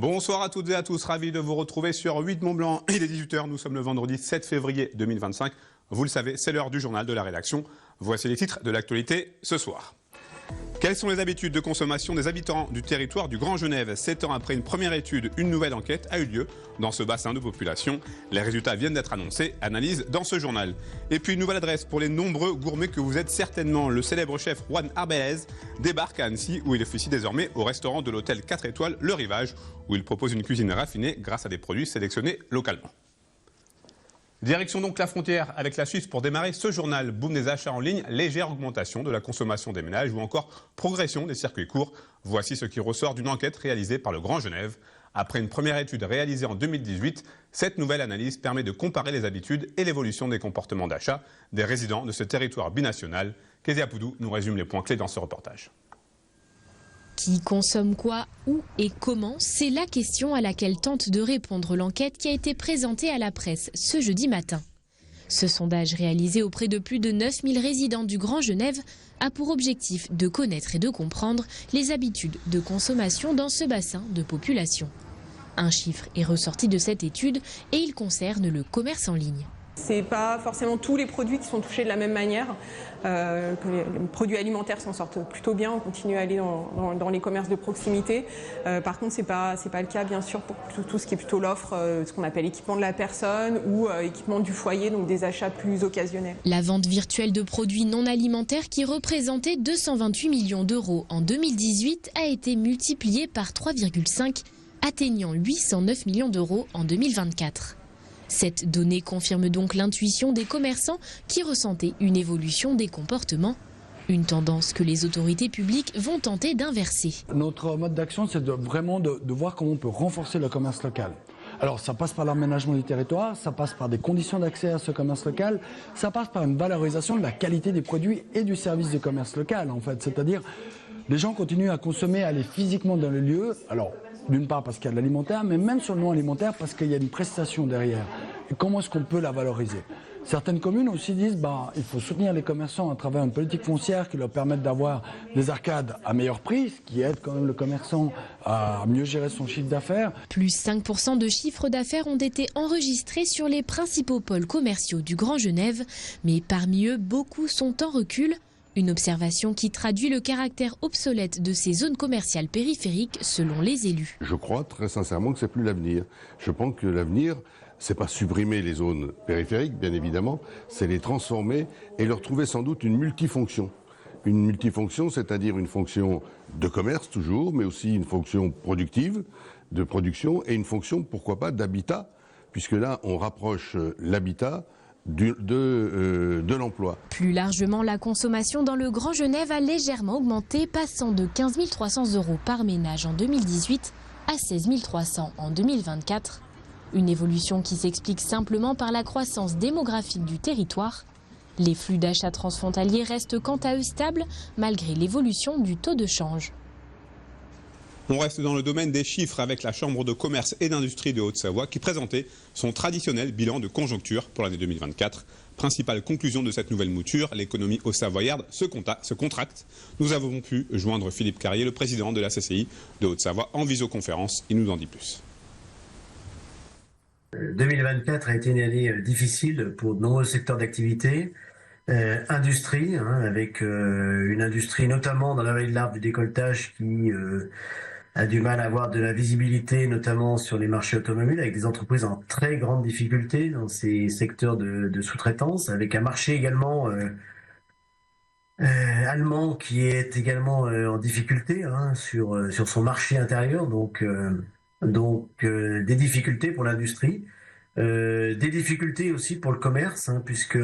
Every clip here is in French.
Bonsoir à toutes et à tous, ravi de vous retrouver sur 8 Mont-Blanc. Il est 18h, nous sommes le vendredi 7 février 2025. Vous le savez, c'est l'heure du journal de la rédaction. Voici les titres de l'actualité ce soir. Quelles sont les habitudes de consommation des habitants du territoire du Grand Genève? 7 ans après une première étude, une nouvelle enquête a eu lieu dans ce bassin de population. Les résultats viennent d'être annoncés, analyse dans ce journal. Et puis une nouvelle adresse pour les nombreux gourmets que vous êtes certainement. Le célèbre chef Juan Arbelez débarque à Annecy où il officie désormais au restaurant de l'hôtel 4 étoiles Le Rivage où il propose une cuisine raffinée grâce à des produits sélectionnés localement. Direction donc la frontière avec la Suisse pour démarrer ce journal. Boom des achats en ligne, légère augmentation de la consommation des ménages ou encore progression des circuits courts. Voici ce qui ressort d'une enquête réalisée par le Grand Genève. Après une première étude réalisée en 2018, cette nouvelle analyse permet de comparer les habitudes et l'évolution des comportements d'achat des résidents de ce territoire binational. Kezia Poudou nous résume les points clés dans ce reportage. Qui consomme quoi, où et comment? C'est la question à laquelle tente de répondre l'enquête qui a été présentée à la presse ce jeudi matin. Ce sondage réalisé auprès de plus de 9000 résidents du Grand Genève a pour objectif de connaître et de comprendre les habitudes de consommation dans ce bassin de population. Un chiffre est ressorti de cette étude et il concerne le commerce en ligne. Ce n'est pas forcément tous les produits qui sont touchés de la même manière. Les produits alimentaires s'en sortent plutôt bien, on continue à aller dans les commerces de proximité. Par contre, ce n'est pas le cas bien sûr pour tout ce qui est plutôt l'offre, ce qu'on appelle équipement de la personne ou équipement du foyer, donc des achats plus occasionnels. La vente virtuelle de produits non alimentaires qui représentait 228 millions d'euros en 2018 a été multipliée par 3,5, atteignant 809 millions d'euros en 2024. Cette donnée confirme donc l'intuition des commerçants qui ressentaient une évolution des comportements, une tendance que les autorités publiques vont tenter d'inverser. Notre mode d'action, c'est vraiment de voir comment on peut renforcer le commerce local. Alors ça passe par l'aménagement du territoire, ça passe par des conditions d'accès à ce commerce local, ça passe par une valorisation de la qualité des produits et du service du commerce local en fait. C'est-à-dire, les gens continuent à consommer, à aller physiquement dans le lieu. Alors, d'une part parce qu'il y a de l'alimentaire, mais même sur le non alimentaire parce qu'il y a une prestation derrière. Et comment est-ce qu'on peut la valoriser? Certaines communes aussi disent il faut soutenir les commerçants à travers une politique foncière qui leur permette d'avoir des arcades à meilleur prix, ce qui aide quand même le commerçant à mieux gérer son chiffre d'affaires. Plus 5% de chiffre d'affaires ont été enregistrés sur les principaux pôles commerciaux du Grand Genève, mais parmi eux, beaucoup sont en recul. Une observation qui traduit le caractère obsolète de ces zones commerciales périphériques selon les élus. Je crois très sincèrement que c'est plus l'avenir. Je pense que l'avenir, c'est pas supprimer les zones périphériques, bien évidemment, c'est les transformer et leur trouver sans doute une multifonction. Une multifonction, c'est-à-dire une fonction de commerce toujours, mais aussi une fonction productive, de production, et une fonction, pourquoi pas, d'habitat, puisque là, on rapproche l'habitat de l'emploi. Plus largement, la consommation dans le Grand Genève a légèrement augmenté, passant de 15 300 euros par ménage en 2018 à 16 300 en 2024. Une évolution qui s'explique simplement par la croissance démographique du territoire. Les flux d'achats transfrontaliers restent quant à eux stables malgré l'évolution du taux de change. On reste dans le domaine des chiffres avec la Chambre de commerce et d'industrie de Haute-Savoie qui présentait son traditionnel bilan de conjoncture pour l'année 2024. Principale conclusion de cette nouvelle mouture, l'économie haut-savoyarde se contracte. Nous avons pu joindre Philippe Carrier, le président de la CCI de Haute-Savoie, en visioconférence. Il nous en dit plus. 2024 a été une année difficile pour de nombreux secteurs d'activité. Industrie, avec une industrie notamment dans la vallée de l'Arve du décolletage qui a du mal à avoir de la visibilité, notamment sur les marchés automobiles, avec des entreprises en très grande difficulté dans ces secteurs de sous-traitance, avec un marché également allemand qui est également en difficulté sur son marché intérieur, donc des difficultés pour l'industrie. Des difficultés aussi pour le commerce, puisque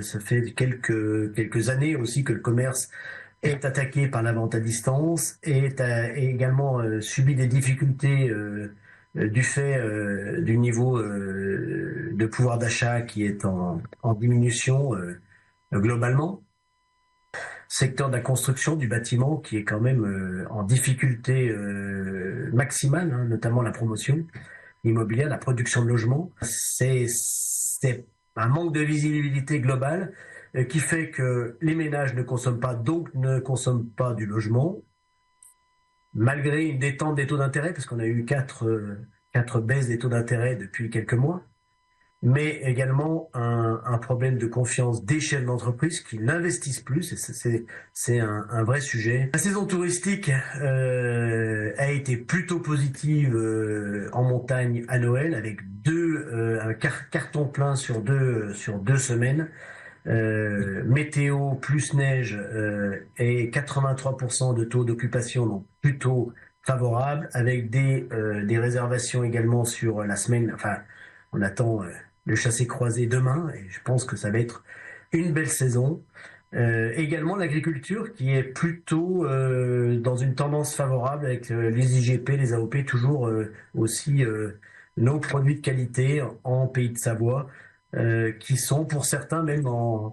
ça fait quelques années aussi que le commerce est attaqué par la vente à distance et également subi des difficultés du fait du niveau de pouvoir d'achat qui est en diminution globalement. Secteur de la construction, du bâtiment qui est quand même en difficulté maximale, notamment la promotion immobilière, la production de logements. C'est un manque de visibilité globale qui fait que les ménages ne consomment pas, donc ne consomment pas du logement. malgré une détente des taux d'intérêt, parce qu'on a eu quatre baisses des taux d'intérêt depuis quelques mois, mais également un problème de confiance des chefs d'entreprise qui n'investissent plus, et c'est un vrai sujet. La saison touristique a été plutôt positive en montagne à Noël, avec un carton plein sur deux semaines. Météo plus neige et 83% de taux d'occupation, donc plutôt favorable, avec des réservations également sur la semaine. Enfin, on attend le chassé-croisé demain et je pense que ça va être une belle saison. Également l'agriculture qui est plutôt dans une tendance favorable avec les IGP, les AOP, toujours aussi nos produits de qualité en Pays de Savoie. Qui sont pour certains même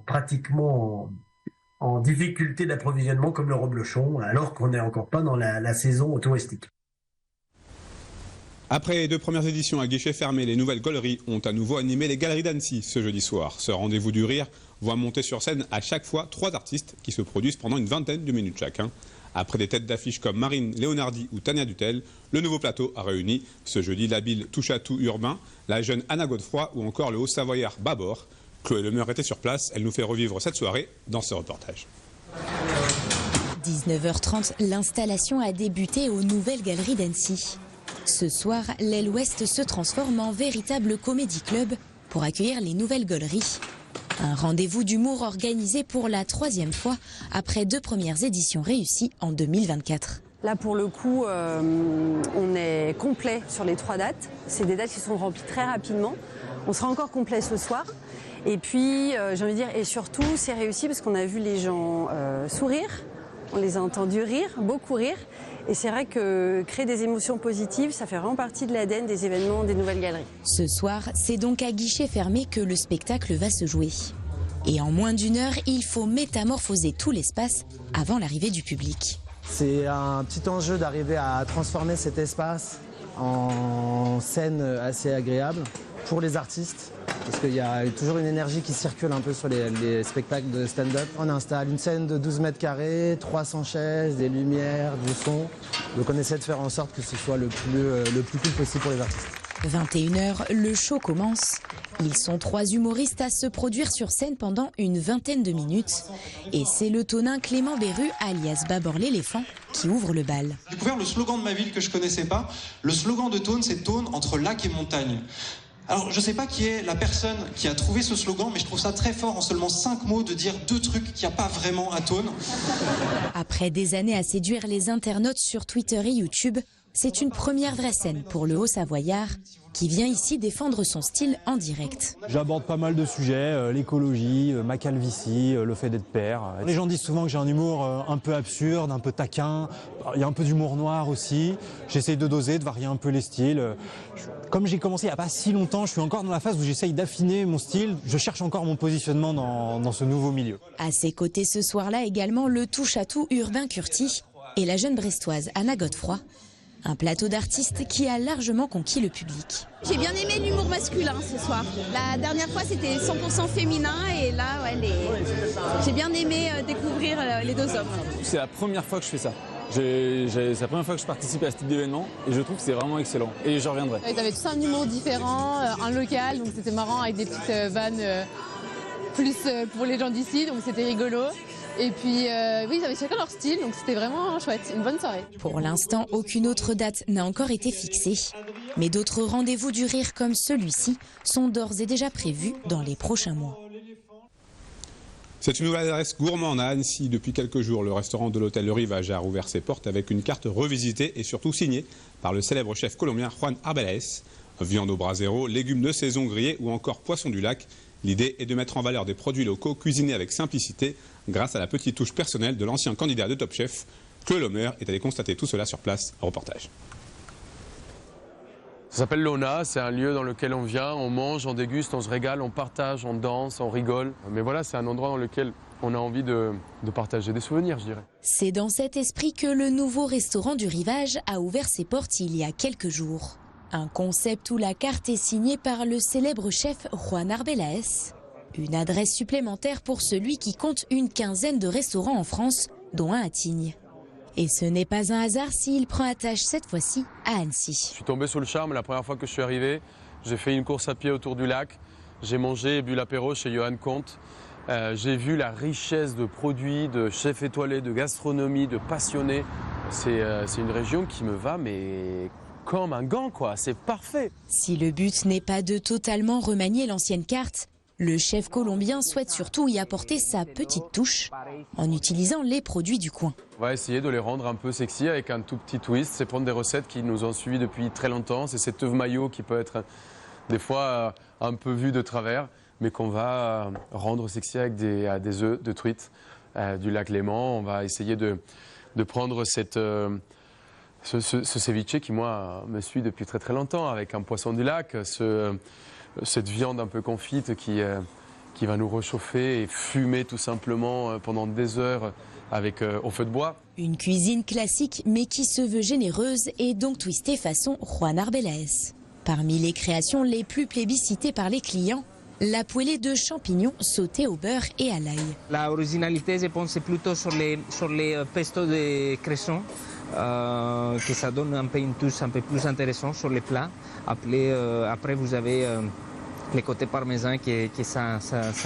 pratiquement en difficulté d'approvisionnement comme le reblochon, alors qu'on n'est encore pas dans la saison touristique. Après les 2 premières éditions à guichet fermé, les nouvelles gauleries ont à nouveau animé les galeries d'Annecy ce jeudi soir. Ce rendez-vous du rire voit monter sur scène à chaque fois 3 artistes qui se produisent pendant une vingtaine de minutes chacun. Après des têtes d'affiche comme Marine Léonardi ou Tania Dutel, le nouveau plateau a réuni ce jeudi l'habile touche-à-tout urbain, la jeune Anna Godefroy ou encore le haut-savoyard Babor. Chloé Lemeur était sur place, elle nous fait revivre cette soirée dans ce reportage. 19h30, l'installation a débuté aux nouvelles galeries d'Annecy. Ce soir, l'aile ouest se transforme en véritable comédie club pour accueillir les nouvelles gauleries. Un rendez-vous d'humour organisé pour la 3e fois après 2 premières éditions réussies en 2024. Là, pour le coup, on est complet sur les 3 dates. C'est des dates qui sont remplies très rapidement. On sera encore complet ce soir. Et puis, j'ai envie de dire, et surtout, c'est réussi parce qu'on a vu les gens sourire, on les a entendus rire, beaucoup rire. Et c'est vrai que créer des émotions positives, ça fait vraiment partie de l'ADN des événements des nouvelles galeries. Ce soir, c'est donc à guichet fermé que le spectacle va se jouer. Et en moins d'1 heure, il faut métamorphoser tout l'espace avant l'arrivée du public. C'est un petit enjeu d'arriver à transformer cet espace en scène assez agréable pour les artistes. Parce qu'il y a toujours une énergie qui circule un peu sur les spectacles de stand-up. On installe une scène de 12 mètres carrés, 300 chaises, des lumières, du son. Donc on essaie de faire en sorte que ce soit le plus cool possible pour les artistes. 21h, le show commence. Ils sont 3 humoristes à se produire sur scène pendant une vingtaine de minutes. Et c'est le taunin Clément Béru, alias Babor l'éléphant, qui ouvre le bal. J'ai découvert le slogan de ma ville que je connaissais pas. Le slogan de Thônes, c'est Thônes entre lac et montagne. Alors, je ne sais pas qui est la personne qui a trouvé ce slogan, mais je trouve ça très fort en seulement 5 mots de dire 2 trucs qu'il n'y a pas vraiment à Thônes. Après des années à séduire les internautes sur Twitter et YouTube, c'est une première vraie scène pour le Haut-Savoyard qui vient ici défendre son style en direct. J'aborde pas mal de sujets, l'écologie, ma calvitie, le fait d'être père. Les gens disent souvent que j'ai un humour un peu absurde, un peu taquin. Il y a un peu d'humour noir aussi. J'essaye de doser, de varier un peu les styles. Comme j'ai commencé il n'y a pas si longtemps, je suis encore dans la phase où j'essaye d'affiner mon style. Je cherche encore mon positionnement dans ce nouveau milieu. À ses côtés ce soir-là également le touche-à-tout Urbain Curti et la jeune brestoise Anna Godefroy. Un plateau d'artistes qui a largement conquis le public. J'ai bien aimé l'humour masculin ce soir. La dernière fois, c'était 100% féminin et là, j'ai bien aimé découvrir les 2 hommes. C'est la première fois que je fais ça. C'est la première fois que je participe à ce type d'événement et je trouve que c'est vraiment excellent. Et je reviendrai. Ils avaient tous un humour différent, un local, donc c'était marrant avec des petites vannes plus pour les gens d'ici, donc c'était rigolo. Et puis, oui, ils avaient chacun leur style, donc c'était vraiment chouette, une bonne soirée. Pour l'instant, aucune autre date n'a encore été fixée. Mais d'autres rendez-vous du rire comme celui-ci sont d'ores et déjà prévus dans les prochains mois. C'est une nouvelle adresse gourmande à Annecy. Depuis quelques jours, le restaurant de l'hôtel Le Rivage a rouvert ses portes avec une carte revisitée et surtout signée par le célèbre chef colombien Juan Arbeláez. Viande au brasero, légumes de saison grillés ou encore poissons du lac. L'idée est de mettre en valeur des produits locaux cuisinés avec simplicité grâce à la petite touche personnelle de l'ancien candidat de Top Chef. Chloé Lemeur est allé constater tout cela sur place. Reportage. Ça s'appelle l'ONA, c'est un lieu dans lequel on vient, on mange, on déguste, on se régale, on partage, on danse, on rigole. Mais voilà, c'est un endroit dans lequel on a envie de partager des souvenirs, je dirais. C'est dans cet esprit que le nouveau restaurant du Rivage a ouvert ses portes il y a quelques jours. Un concept où la carte est signée par le célèbre chef Juan Arbeláez. Une adresse supplémentaire pour celui qui compte une quinzaine de restaurants en France, dont un à Tignes. Et ce n'est pas un hasard s'il prend attache cette fois-ci à Annecy. Je suis tombé sous le charme la première fois que je suis arrivé. J'ai fait une course à pied autour du lac. J'ai mangé et bu l'apéro chez Johan Comte. J'ai vu la richesse de produits, de chefs étoilés, de gastronomie, de passionnés. C'est une région qui me va, mais comme un gant, quoi. C'est parfait. Si le but n'est pas de totalement remanier l'ancienne carte, le chef colombien souhaite surtout y apporter sa petite touche en utilisant les produits du coin. On va essayer de les rendre un peu sexy avec un tout petit twist. C'est prendre des recettes qui nous ont suivis depuis très longtemps. C'est cette œuf maillot qui peut être des fois un peu vue de travers, mais qu'on va rendre sexy avec des œufs de truite du lac Léman. On va essayer de prendre ce ceviche qui, moi, me suit depuis très très longtemps, avec un poisson du lac, cette viande un peu confite qui va nous réchauffer et fumer tout simplement pendant des heures au feu de bois. Une cuisine classique mais qui se veut généreuse et donc twistée façon Juan Arbeláez. Parmi les créations les plus plébiscitées par les clients, la poêlée de champignons sautés au beurre et à l'ail. La originalité, je pense, c'est plutôt sur les pesto de cresson, que ça donne un peu une touche un peu plus intéressante sur les plats. Après, vous avez les côtés parmesan que ça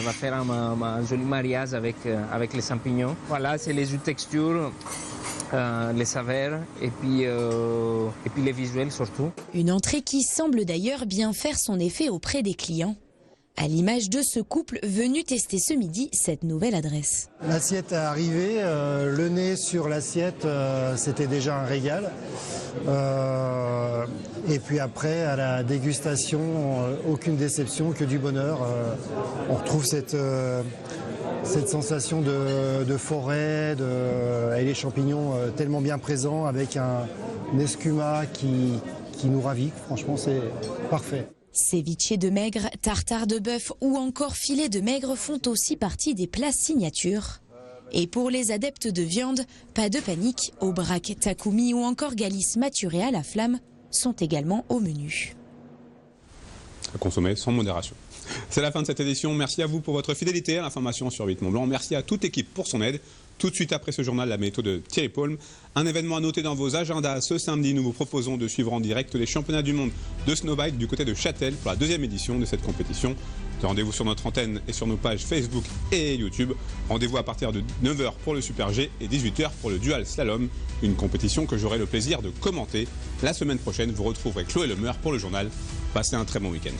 va faire un joli mariage avec les champignons. Voilà, c'est les textures, les saveurs et puis les visuels surtout. Une entrée qui semble d'ailleurs bien faire son effet auprès des clients. À l'image de ce couple venu tester ce midi cette nouvelle adresse. L'assiette est arrivée, le nez sur l'assiette, c'était déjà un régal. Et puis après, à la dégustation, aucune déception, que du bonheur. On retrouve cette sensation de forêt, et les champignons tellement bien présents, avec un escuma qui nous ravit. Franchement, c'est parfait. Ceviche de maigre, tartare de bœuf ou encore filet de maigre font aussi partie des plats signatures. Et pour les adeptes de viande, pas de panique, aubrac, takumi ou encore galice maturée à la flamme sont également au menu. À consommer sans modération. C'est la fin de cette édition. Merci à vous pour votre fidélité à l'information sur 8 Mont Blanc. Merci à toute l'équipe pour son aide. Tout de suite après ce journal, la météo de Thierry Paulme. Un événement à noter dans vos agendas. Ce samedi, nous vous proposons de suivre en direct les championnats du monde de snowbike du côté de Châtel pour la deuxième édition de cette compétition. Rendez-vous sur notre antenne et sur nos pages Facebook et YouTube. Rendez-vous à partir de 9h pour le Super G et 18h pour le Dual Slalom. Une compétition que j'aurai le plaisir de commenter. La semaine prochaine, vous retrouverez Chloé Lemeur pour le journal. Passez un très bon week-end.